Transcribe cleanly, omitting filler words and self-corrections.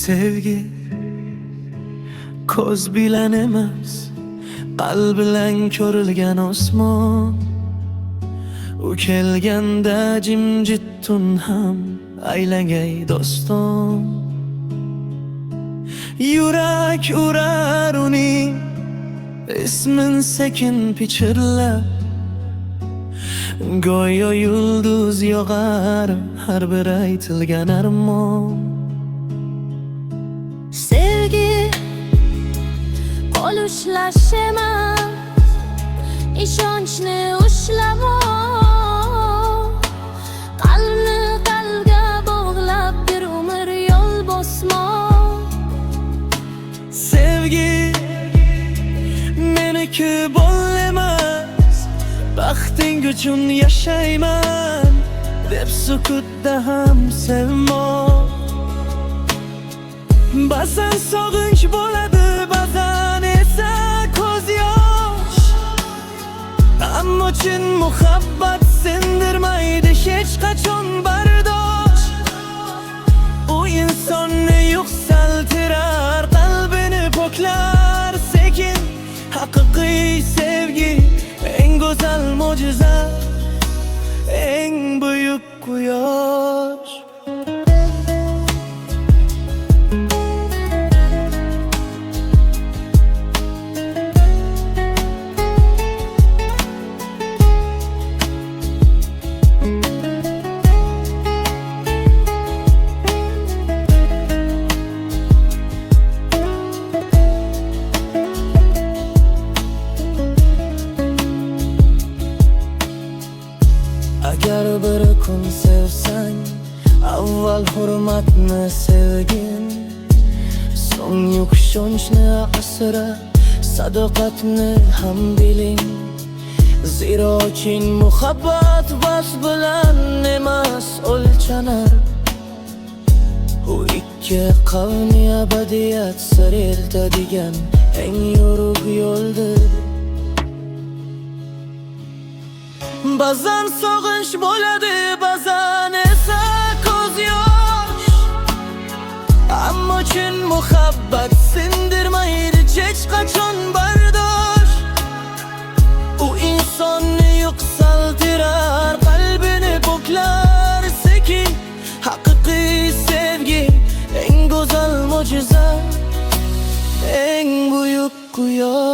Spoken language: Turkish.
Sevgi ko'z bilan emas, qalb bilan ko'rilgan osmon. U kelganda jimjit tun ham aylangay doston. Yurak urar uning ismin sekin pichirlab, go'yo yulduz yog'ar har bir aytilgan armon. Sevgi qo'l ushlash emas, ishonchni ushlab ol. Qalbni qalbga bog'lab bir umr yo'l bosmoq. Sevgi meniki bo'l emas, baxting uchun yashayman deb sukutda ham sevmoq. Ba'zan sog'inch bo'ladi, ba'zan esa ko'z yosh. Ammo chin muhabbat sindirmaydi hech qachon bardosh. U insonni yuksaltirar, qalbini poklar sekin. Haqiqiy sevgi eng go'zal mo'jiza, eng buyuk quyosh. Agar bir kun sevsang, avval hurmatni sevgin, so'ng ishonchni asra, sadoqatni ham biling. Zero chin muhabbat bas bilan emas o'lchanar. U ikki qavmi abadiyat sir eltadigan eng yorug' yo'ldir. Ba'zan sog'inch bo'ladi, ba'zan esa ko'z yosh. Ammo chin muhabbat sindirmaydi hech qachon bardosh. U insonni yuksaltirar, qalbini poklar sekin. Haqiqiy sevgi eng go'zal mo'jiza, eng buyuk quyosh.